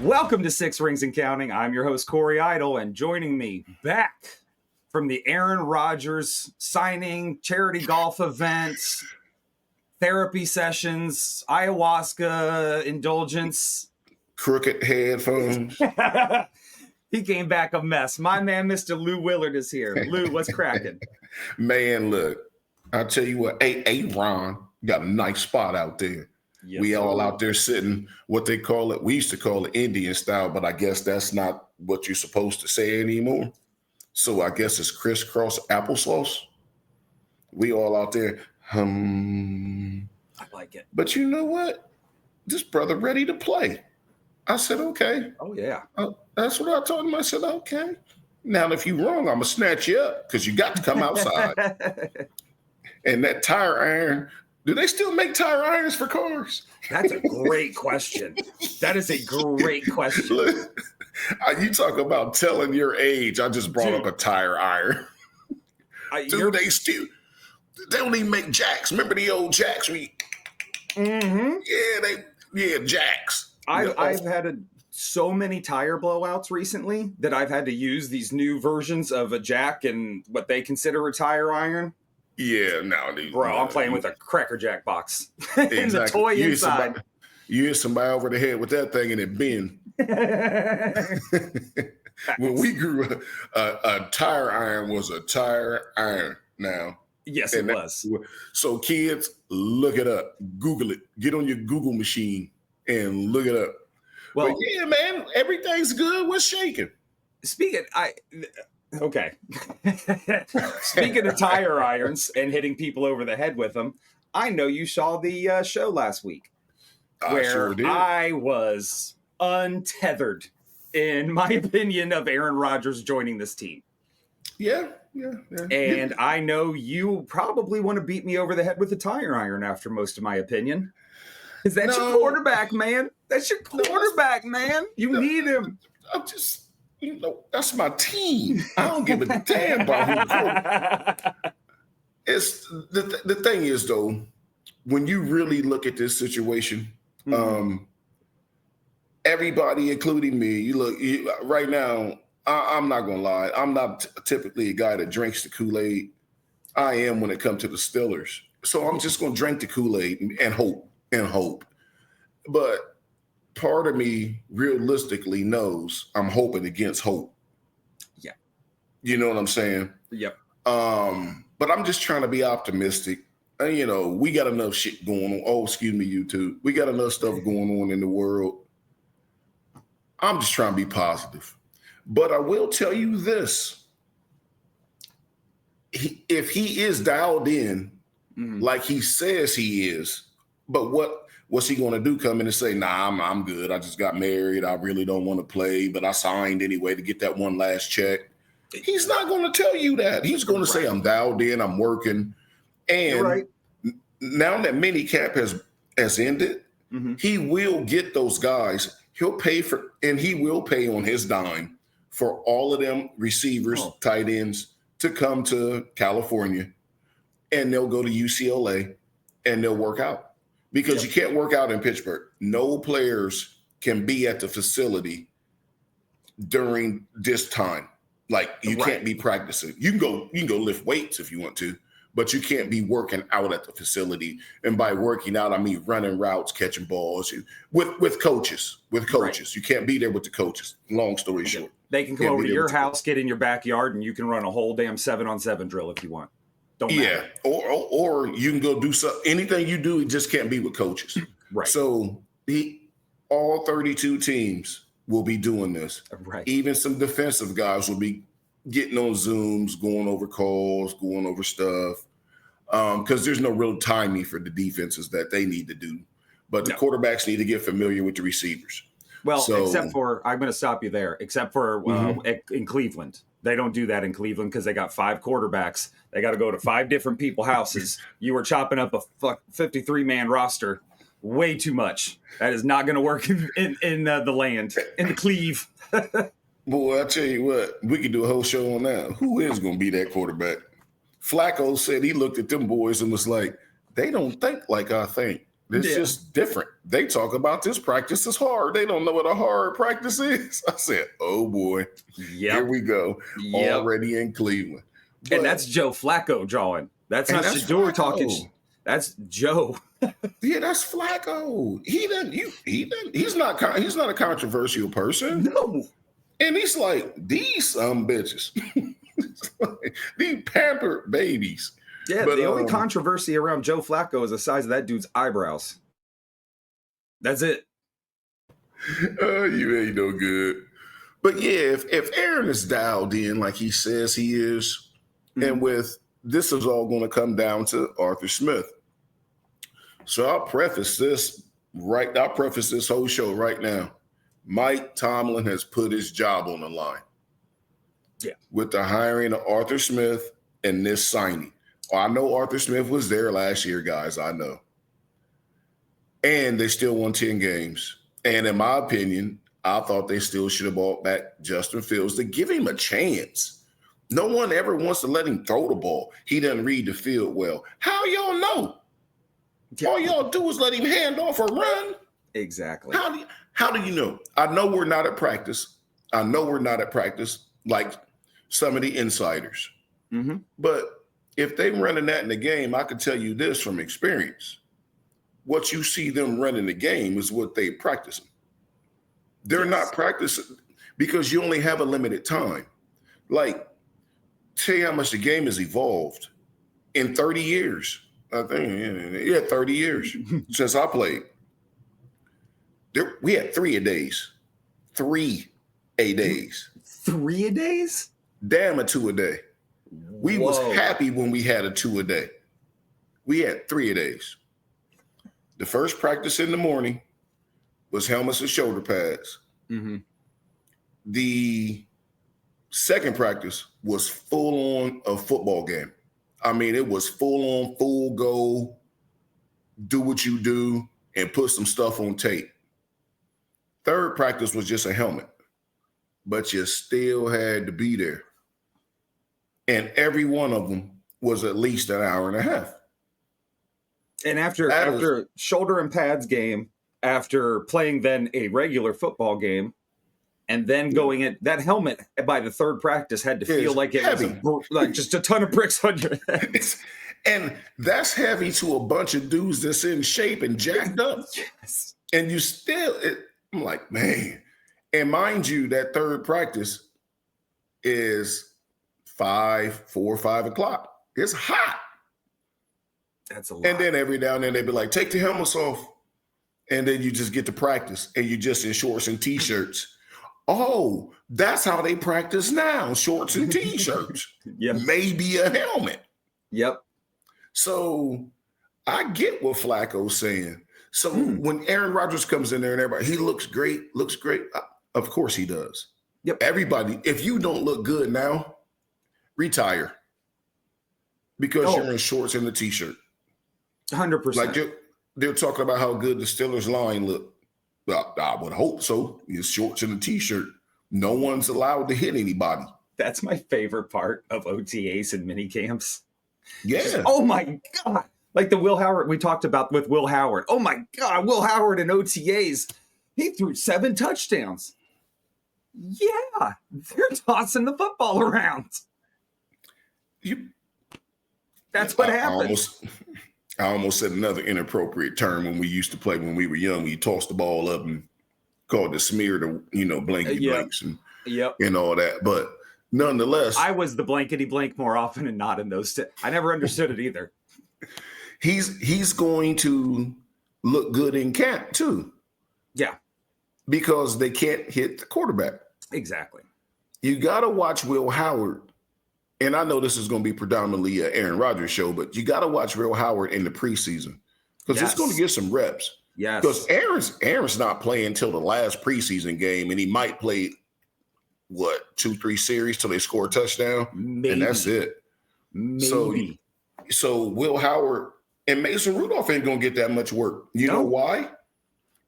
Welcome to Six Rings and Counting. I'm your host, Corey Idle, and joining me back from the Aaron Rodgers signing, charity golf events, therapy sessions, ayahuasca indulgence. Crooked headphones. He came back a mess. My man, Mr. Lou Willard, is here. Lou, what's cracking? Man, look, I'll tell you what, Ron got a nice spot out there. Yes, we all out there sitting, what they call it, we used to call it Indian style, but I guess that's not what you're supposed to say anymore. So I guess it's crisscross applesauce. We all out there, I like it. But you know what? This brother ready to play. I said, okay. Oh, yeah. That's what I told him. I said, okay. Now, if you're wrong, I'm going to snatch you up because you got to come outside. And that tire iron, do they still make tire irons for cars? That's a great question. That is a great question. Look, you talk about telling your age. I just brought up a tire iron. Dude, they don't even make jacks. Remember the old jacks? Yeah, jacks. I've had so many tire blowouts recently that I've had to use these new versions of a jack and what they consider a tire iron. Yeah, I'm playing with a Cracker Jack box and the toy inside. You hit somebody over the head with that thing and it bend. When we grew up, a tire iron was a tire iron now. Yes, it was. So kids, look it up. Google it. Get on your Google machine and look it up. Well, but yeah, man, everything's good. What's shaking? Okay. Speaking of tire irons and hitting people over the head with them, I know you saw the show last week where I was untethered, in my opinion, of Aaron Rodgers joining this team. Yeah. And I know you probably want to beat me over the head with a tire iron after most of my opinion. Because that's your quarterback, man. That's your quarterback, man. You need him. I'm just... that's my team. I don't give a damn about who. It's the thing is though, when you really look at this situation, everybody, including me, right now. I'm not gonna lie. I'm not typically a guy that drinks the Kool-Aid. I am when it comes to the Steelers. So I'm just gonna drink the Kool-Aid and hope. But part of me realistically knows I'm hoping against hope. Yeah. You know what I'm saying? Yep. But I'm just trying to be optimistic. And, we got enough shit going on. Oh, excuse me, YouTube. We got enough stuff going on in the world. I'm just trying to be positive. But I will tell you this. If he is dialed in like he says he is, but what's he going to do? Come in and say, nah, I'm good. I just got married. I really don't want to play, but I signed anyway to get that one last check. He's not going to tell you that. He's going to say, I'm dialed in, I'm working. And now that minicamp has ended, he will get those guys. He'll pay he will pay on his dime for all of them receivers, tight ends to come to California, and they'll go to UCLA and they'll work out. Because you can't work out in Pittsburgh. No players can be at the facility during this time. Like you can't be practicing. You can go lift weights if you want to, but you can't be working out at the facility. And by working out, I mean running routes, catching balls with coaches. Right. You can't be there with the coaches. Long story short. They can come over to your house, get in your backyard, and you can run a whole damn 7-on-7 drill if you want. Don't matter. Or you can go do anything you do, it just can't be with coaches. Right. So all 32 teams will be doing this. Right. Even some defensive guys will be getting on Zooms, going over calls, going over stuff. Because there's no real timing for the defenses that they need to do. But the quarterbacks need to get familiar with the receivers. Well, except for, I'm going to stop you there, except for in Cleveland. They don't do that in Cleveland because they got 5 quarterbacks. They got to go to 5 different people's houses. You were chopping up a 53-man roster. Way too much. That is not going to work in the land, in the Cleve. Boy, I tell you what, we could do a whole show on that. Who is going to be that quarterback? Flacco said he looked at them boys and was like, they don't think like I think. It's just different. They talk about this practice is hard. They don't know what a hard practice is. I said, oh boy, here we go. Already in Cleveland. And that's Joe Flacco drawing. That's not Shador talking. That's Joe. Yeah, that's Flacco. He's not a controversial person. No. And he's like, these bitches. These pampered babies. Yeah, but the only controversy around Joe Flacco is the size of that dude's eyebrows. That's it. You ain't no good. But yeah, if Aaron is dialed in like he says he is, and this is all going to come down to Arthur Smith. So I'll preface this whole show right now. Mike Tomlin has put his job on the line. Yeah. With the hiring of Arthur Smith and this signing. I know Arthur Smith was there last year, guys. I know. And they still won 10 games. And in my opinion, I thought they still should have brought back Justin Fields to give him a chance. No one ever wants to let him throw the ball. He doesn't read the field well. How y'all know? Yeah. All y'all do is let him hand off or run. Exactly. How do you know? I know we're not at practice. Like some of the insiders. Mm-hmm. But if they're running that in the game, I can tell you this from experience. What you see them running the game is what they practicing. They're not practicing because you only have a limited time. Like, tell you how much the game has evolved in 30 years. I think, 30 years since I played. We had 3 a-days. 3 a-days. 3 a-days? Damn, a 2 a day. We was happy when we had a 2 a day. We had 3 a-days. The first practice in the morning was helmets and shoulder pads. Mm-hmm. The second practice was full on a football game. I mean, it was full on, full go, do what you do, and put some stuff on tape. Third practice was just a helmet, but you still had to be there. And every one of them was at least an hour and a half. And after shoulder and pads game, after playing then a regular football game, and then going in, that helmet by the third practice had to feel like it heavy. Was like just a ton of bricks on your head. And that's heavy to a bunch of dudes that's in shape and jacked up. Yes. And you still, I'm like, man. And mind you, that third practice is 4 or 5 o'clock. It's hot. That's a lot. And then every now and then they'd be like, take the helmets off. And then you just get to practice and you just in shorts and t-shirts. Oh, that's how they practice now. Shorts and t-shirts. Yep. Maybe a helmet. Yep. So I get what Flacco's saying. So when Aaron Rodgers comes in there and everybody, he looks great. Of course he does. Yep. Everybody, if you don't look good now, retire. Because you're in shorts and a t-shirt. 100%. Like they're talking about how good the Steelers line look. Well, I would hope so. It's shorts and a t-shirt. No one's allowed to hit anybody. That's my favorite part of OTAs and mini camps. Yeah. Just, oh my God. Like the Will Howard we talked about with Will Howard. Oh my God, Will Howard in OTAs. He threw 7 touchdowns. Yeah, they're tossing the football around. That's what happens. I almost said another inappropriate term when we used to play when we were young. We tossed the ball up and called the smear to, blankety blanks and all that. But nonetheless, I was the blankety blank more often and not in those. I never understood it either. He's going to look good in camp too. Yeah, because they can't hit the quarterback. Exactly. You got to watch Will Howard. And I know this is going to be predominantly an Aaron Rodgers show, but you got to watch Will Howard in the preseason because it's going to get some reps. Yes. Because Aaron's not playing until the last preseason game, and he might play 2-3 series till they score a touchdown, and that's it. Maybe. So Will Howard and Mason Rudolph ain't going to get that much work. You know why?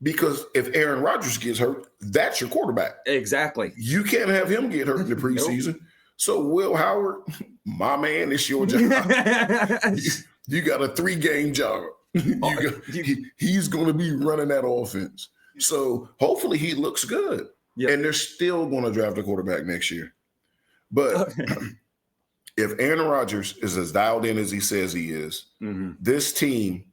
Because if Aaron Rodgers gets hurt, that's your quarterback. Exactly. You can't have him get hurt in the preseason. Nope. So Will Howard, my man, it's your job. You got a 3-game job. He's going to be running that offense. So hopefully he looks good. Yep. And they're still going to draft a quarterback next year. But if Aaron Rodgers is as dialed in as he says he is, this team,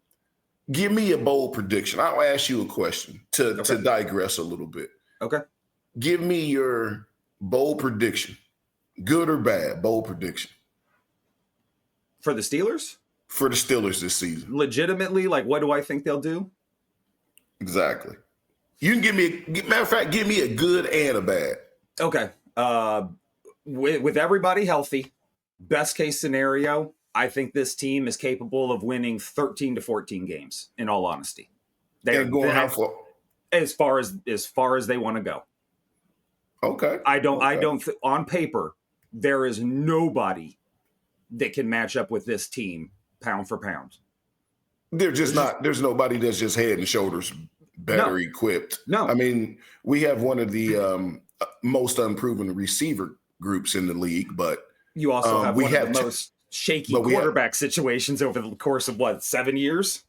give me a bold prediction. I'll ask you a question to digress a little bit. Okay. Give me your bold prediction. Good or bad, bold prediction. For the Steelers? For the Steelers this season. Legitimately, like, what do I think they'll do? Exactly. You can give me, matter of fact, give me a good and a bad. Okay. With everybody healthy, best case scenario, I think this team is capable of winning 13 to 14 games, in all honesty. They're going how far? As far as they want to go. Okay. On paper, there is nobody that can match up with this team pound for pound. There's nobody that's just head and shoulders better equipped. No. I mean, we have one of the most unproven receiver groups in the league, but you also have one of the most shaky quarterback situations over the course of 7 years?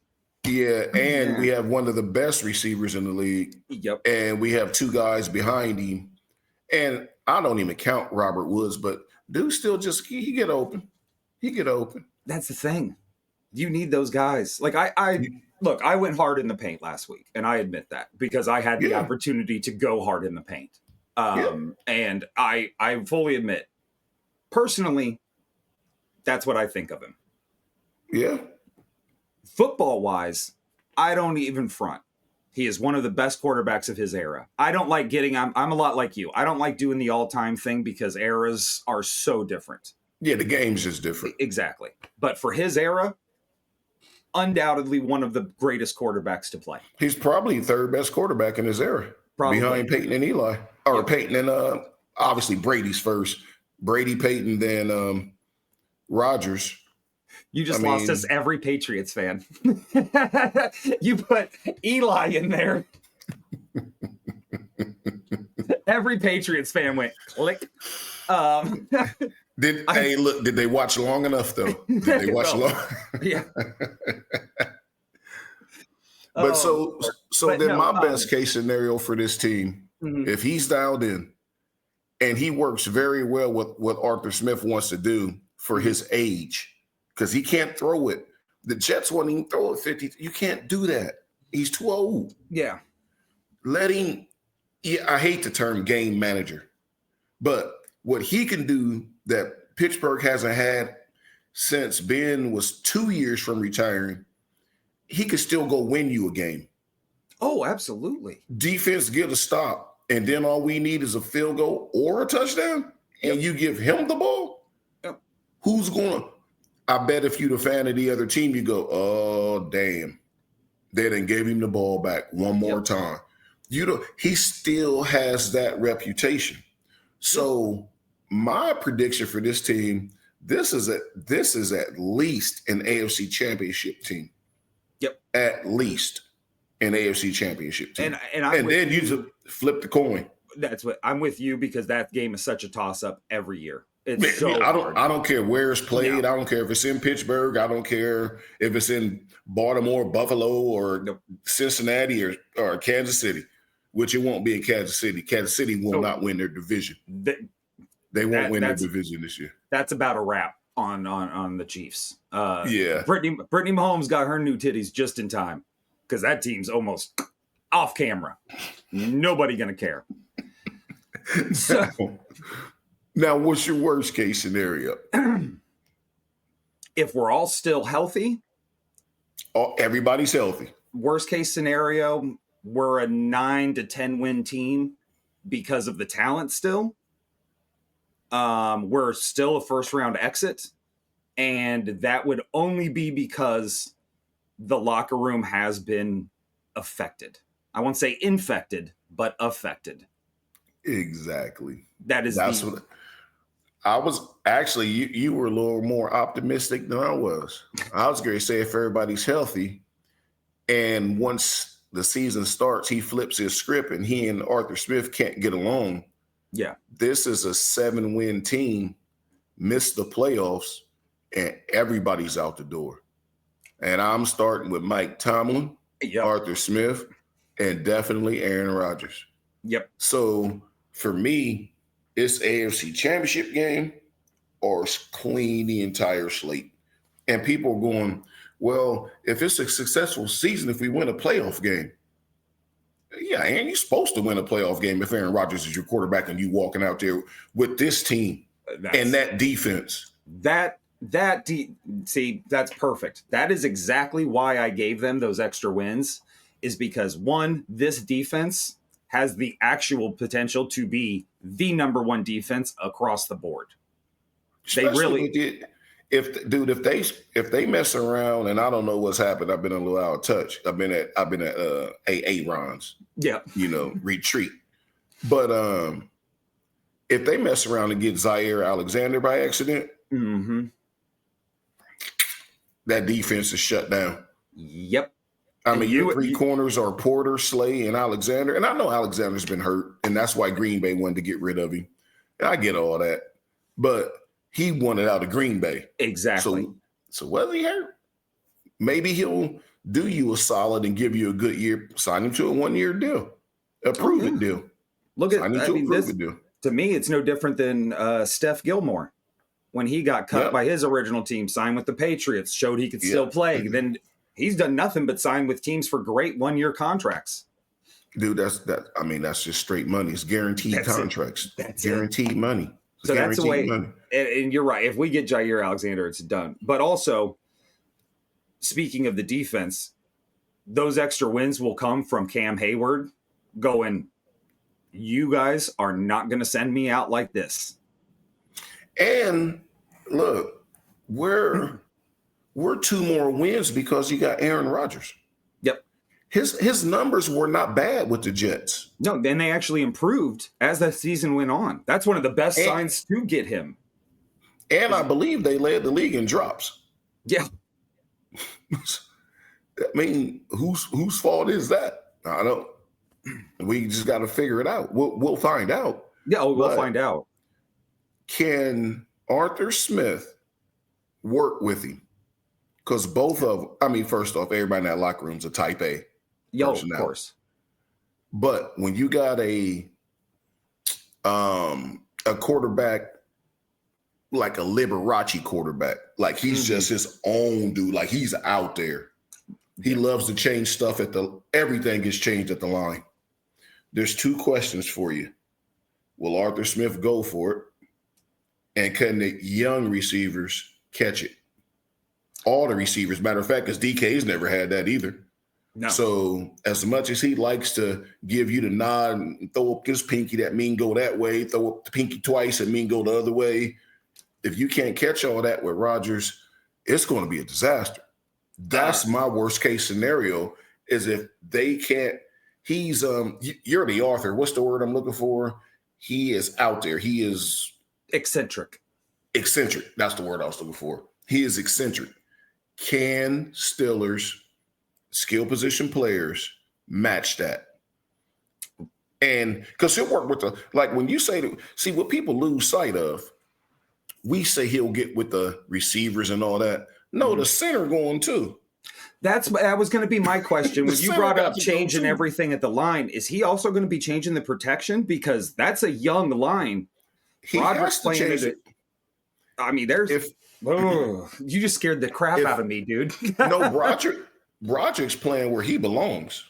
Yeah, and we have one of the best receivers in the league. Yep. And we have two guys behind him. And I don't even count Robert Woods, but dude still he get open. He get open. That's the thing. You need those guys. Like look, I went hard in the paint last week, and I admit that because I had the opportunity to go hard in the paint. And I fully admit, personally, that's what I think of him. Yeah. Football-wise, I don't even front. He is one of the best quarterbacks of his era. I don't like I'm a lot like you. I don't like doing the all-time thing because eras are so different. Yeah, the game's just different. Exactly. But for his era, undoubtedly one of the greatest quarterbacks to play. He's probably third best quarterback in his era. Probably. Behind Peyton and Eli. Or Peyton and obviously Brady's first. Brady, Peyton, then Rodgers. You just lost us every Patriots fan. You put Eli in there. Every Patriots fan went click. Did they watch long enough though? Did they watch long? Yeah. But my best case scenario for this team, if he's dialed in and he works very well with what Arthur Smith wants to do for his age, because he can't throw it. The Jets won't even throw it 50. You can't do that. He's too old. Yeah. Let him. Yeah, I hate the term game manager, but what he can do that Pittsburgh hasn't had since Ben was 2 years from retiring, he could still go win you a game. Oh, absolutely. Defense get a stop, and then all we need is a field goal or a touchdown, and you give him the ball. Yep. Who's going to? I bet if you're the fan of the other team, you go, oh, damn. They done gave him the ball back one more time. He still has that reputation. So my prediction for this team, this is at least an AFC championship team. Yep. At least an AFC championship team. And then you just flip the coin. That's what I'm with you, because that game is such a toss-up every year. It's I don't care where it's played. No. I don't care if it's in Pittsburgh. I don't care if it's in Baltimore, Buffalo, or Cincinnati or Kansas City, which it won't be in Kansas City. Kansas City will not win their division. They won't win their division this year. That's about a wrap on the Chiefs. Yeah. Brittany Mahomes got her new titties just in time, because that team's almost off camera. Nobody going to care. So, now, what's your worst case scenario? If we're all still healthy. Everybody's healthy. Worst case scenario, we're a 9 to 10 win team because of the talent still. We're still a first round exit. And that would only be because the locker room has been affected. I won't say infected, but affected. Exactly. That's what I was actually. You were a little more optimistic than I was. I was going to say if everybody's healthy, and once the season starts, he flips his script, and he and Arthur Smith can't get along. Yeah, this is a 7-win team, missed the playoffs, and everybody's out the door. And I'm starting with Mike Tomlin, Yep. Arthur Smith, and definitely Aaron Rodgers. Yep. So for me, it's AFC Championship game or clean the entire slate. And people are going, well, if it's a successful season, if we win a playoff game, yeah, and you're supposed to win a playoff game if Aaron Rodgers is your quarterback and you walking out there with this team and that defense. See, that's perfect. That is exactly why I gave them those extra wins, is because one, this defense has the actual potential to be the number one defense across the board. Especially if they mess around, and I don't know what's happened. I've been a little out of touch. I've been at AA Ron's, retreat. But if they mess around and get Zaire Alexander by accident, that defense is shut down. Yep. I mean, your three corners are Porter, Slay, and Alexander. And I know Alexander's been hurt, and that's why Green Bay wanted to get rid of him. And I get all that. But he wanted out of Green Bay. Exactly. So whether he hurt, maybe he'll do you a solid and give you a good year. Sign him to a 1-year deal, a prove-it deal. To me, it's no different than Steph Gilmore when he got cut by his original team, signed with the Patriots, showed he could still play. Then he's done nothing but sign with teams for great 1-year contracts. Dude, that's just straight money. It's guaranteed contracts. That's guaranteed money. So that's the way. And you're right. If we get Jair Alexander, it's done. But also, speaking of the defense, those extra wins will come from Cam Hayward going, you guys are not going to send me out like this. And look, we're 2 more wins because you got Aaron Rodgers. Yep. His numbers were not bad with the Jets. No, then they actually improved as the season went on. That's one of the best signs to get him. And I believe they led the league in drops. Yeah. I mean, whose fault is that? I don't. We just got to figure it out. We'll find out. Yeah, we'll find out. Can Arthur Smith work with him? Because first off, everybody in that locker room's a type A. Yo, of course. But when you got a quarterback like a Liberace quarterback, like he's just his own dude, like he's out there. He loves to change stuff everything gets changed at the line. There's 2 questions for you. Will Arthur Smith go for it? And can the young receivers catch it? All the receivers, matter of fact, because DK's never had that either. No. So as much as he likes to give you the nod and throw up his pinky, that mean go that way, throw up the pinky twice and mean go the other way. If you can't catch all that with Rodgers, it's going to be a disaster. That's my worst case scenario, is if they can't, he's, you're the author. What's the word I'm looking for? He is out there. He is eccentric. Eccentric. That's the word I was looking for. He is eccentric. Can Steelers skill position players match that? And because he'll work with when you say see what people lose sight of, we say he'll get with the receivers and all that. No, the center going too. That was going to be my question. When you brought up changing everything at the line, is he also going to be changing the protection? Because that's a young line. He has to change it. I mean, you just scared the crap out of me, dude. No, Broderick's playing where he belongs.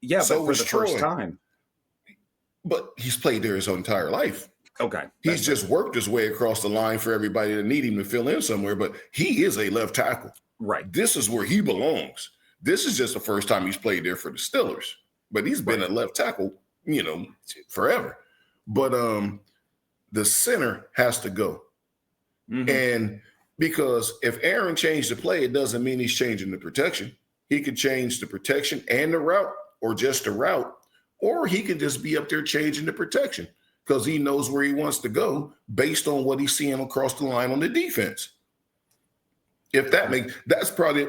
Yeah, so but for the first time. But he's played there his entire life. Okay. He's just worked his way across the line for everybody that need him to fill in somewhere, but he is a left tackle. Right. This is where he belongs. This is just the first time he's played there for the Steelers, but he's been a left tackle, forever. But the center has to go. Mm-hmm. And because if Aaron changed the play, it doesn't mean he's changing the protection. He could change the protection and the route, or just the route, or he could just be up there changing the protection because he knows where he wants to go based on what he's seeing across the line on the defense. That's probably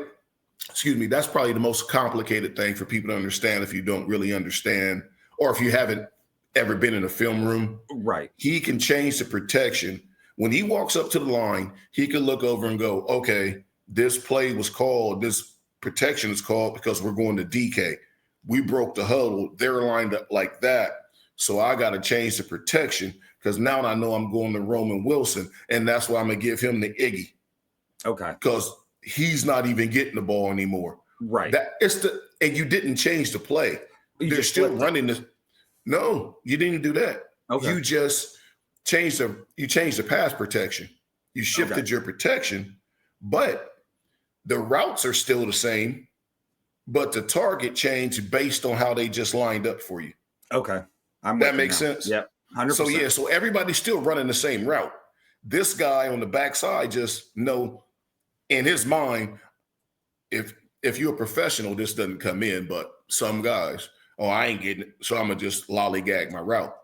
the most complicated thing for people to understand if you don't really understand, or if you haven't ever been in a film room. Right. He can change the protection. When he walks up to the line, he can look over and go, okay, this protection is called because we're going to DK. We broke the huddle. They're lined up like that. So I got to change the protection because now I know I'm going to Roman Wilson, and that's why I'm going to give him the Iggy. Okay. Because he's not even getting the ball anymore. Right. And you didn't change the play. They're still running this. No, you didn't do that. Okay. You just changed the pass protection. You shifted your protection, but the routes are still the same, but the target changed based on how they just lined up for you. Okay. That makes sense? Yep. 100%. So everybody's still running the same route. This guy on the backside just know in his mind, if you're a professional, this doesn't come in, but some guys, I ain't getting it, so I'm going to just lollygag my route.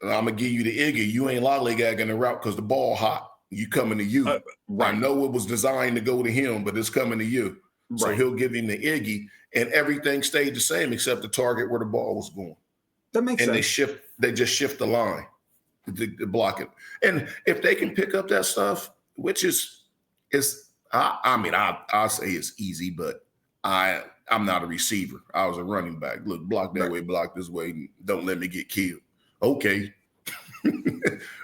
I'm going to give you the Iggy. You ain't lollygagging the route because the ball hot. You coming to you. Right. I know it was designed to go to him, but it's coming to you. Right. So he'll give him the Iggy, and everything stayed the same except the target where the ball was going. That makes sense. And they just shift the line to block it. And if they can pick up that stuff, which is I'll say it's easy, but I'm not a receiver. I was a running back. Look, block that way, block this way. Don't let me get killed. Okay.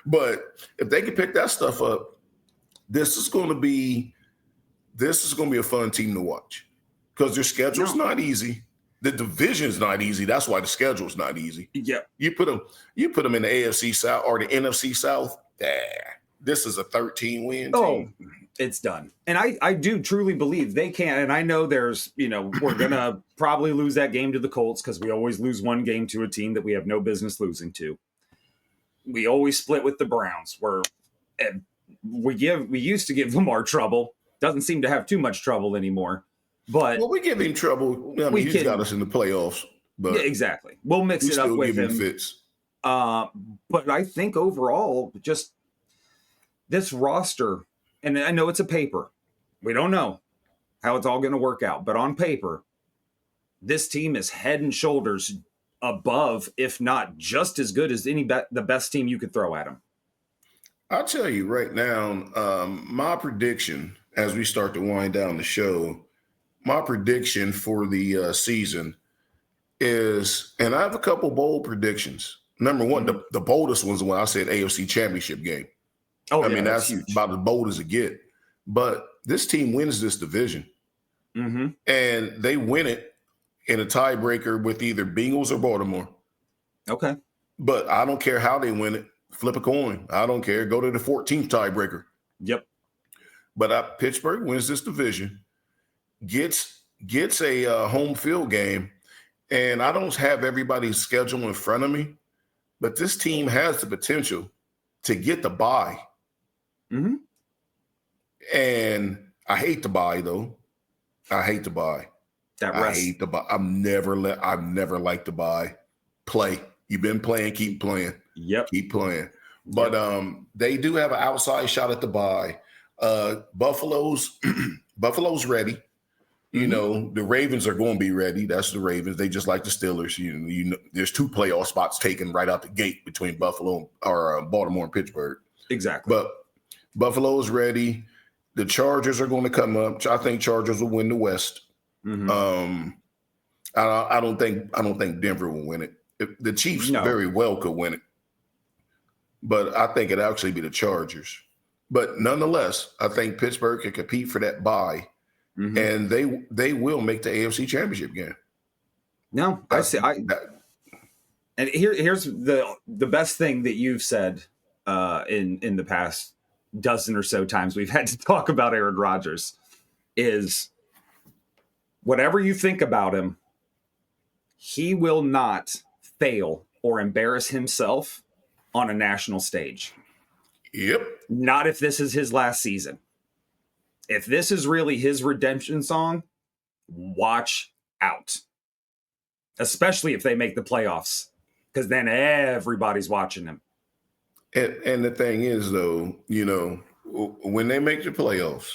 But if they can pick that stuff up, this is going to be a fun team to watch because their schedule's not easy. The division's not easy. That's why the schedule's not easy. Yeah. You put them in the AFC South or the NFC South. This is a 13-win team. It's done. And I do truly believe they can. And I know there's, we're going to probably lose that game to the Colts because we always lose one game to a team that we have no business losing to. We always split with the Browns where we used to give Lamar trouble. Doesn't seem to have too much trouble anymore. But we give him trouble. I mean, he's got us in the playoffs. But yeah, exactly. We'll mix it up with him. Fits. But I think overall, just this roster, and I know it's a paper. We don't know how it's all going to work out. But on paper, this team is head and shoulders above, if not just as good as the best team you could throw at them. I'll tell you right now, my prediction as we start to wind down the show, my prediction for the season is, and I have a couple bold predictions. Number one, the boldest one's when I said AFC Championship game. I mean, that's huge. About as bold as it get. But this team wins this division. Mm-hmm. And they win it in a tiebreaker with either Bengals or Baltimore. Okay. But I don't care how they win it. Flip a coin. I don't care. Go to the 14th tiebreaker. Yep. But Pittsburgh wins this division, gets a home field game, and I don't have everybody's schedule in front of me, but this team has the potential to get the bye. Mm-hmm. And I hate the bye, though. I hate the bye. I hate the bye. I've never liked the bye. Play. You've been playing, keep playing. Yep. Keep playing. But they do have an outside shot at the bye. Buffalo's ready. You know, the Ravens are going to be ready. That's the Ravens. They just like the Steelers. You know, there's 2 playoff spots taken right out the gate between Buffalo or Baltimore and Pittsburgh. Exactly. But Buffalo's ready. The Chargers are going to come up. I think Chargers will win the West. Mm-hmm. I don't think Denver will win it. The Chiefs very well could win it, but I think it'd actually be the Chargers. But nonetheless, I think Pittsburgh can compete for that bye, and they will make the AFC Championship game. No, I see. And here's the best thing that you've said in the past dozen or so times we've had to talk about Aaron Rodgers is whatever you think about him, he will not fail or embarrass himself on a national stage. Yep. Not if this is his last season. If this is really his redemption song, watch out. Especially if they make the playoffs, because then everybody's watching him. And the thing is, though, you know, when they make the playoffs,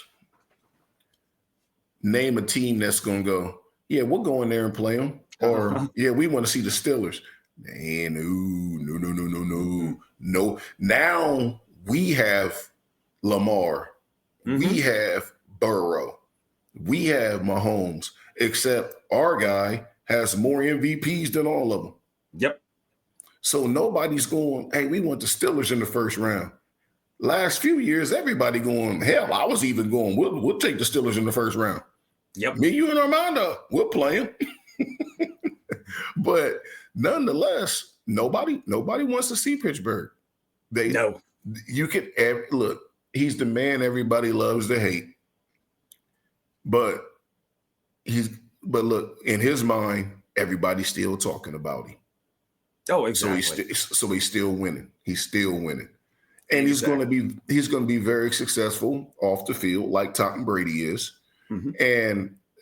name a team that's going to go, yeah, we'll go in there and play them. Or, yeah, we want to see the Steelers. No. Now we have Lamar. Mm-hmm. We have Burrow. We have Mahomes, except our guy has more MVPs than all of them. Yep. So nobody's going, hey, we want the Steelers in the first round. Last few years, everybody going, hell, I was even going, we'll take the Steelers in the first round. Yep. Me, you, and Armando, we'll play them. But nonetheless, nobody wants to see Pittsburgh. No. You can look, he's the man everybody loves to hate. But look, in his mind, everybody's still talking about him. Oh, exactly. So he's still winning. He's still winning. And he's going to be very successful off the field, like Tom Brady is. Mm-hmm.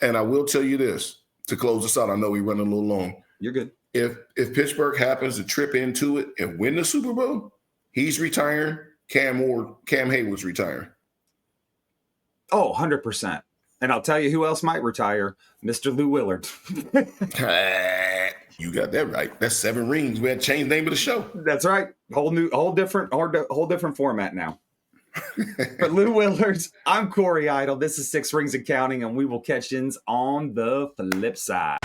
And I will tell you this to close this out. I know we're running a little long. You're good. If Pittsburgh happens to trip into it and win the Super Bowl, he's retiring. Cam Hayward's retiring. Oh, 100%. And I'll tell you who else might retire, Mr. Lou Willard. You got that right. That's 7 rings. We had to change the name of the show. That's right. Whole different format now. For Lou Willards, I'm Cory Idle. This is 6 Rings and Counting, and we will catch you on the flip side.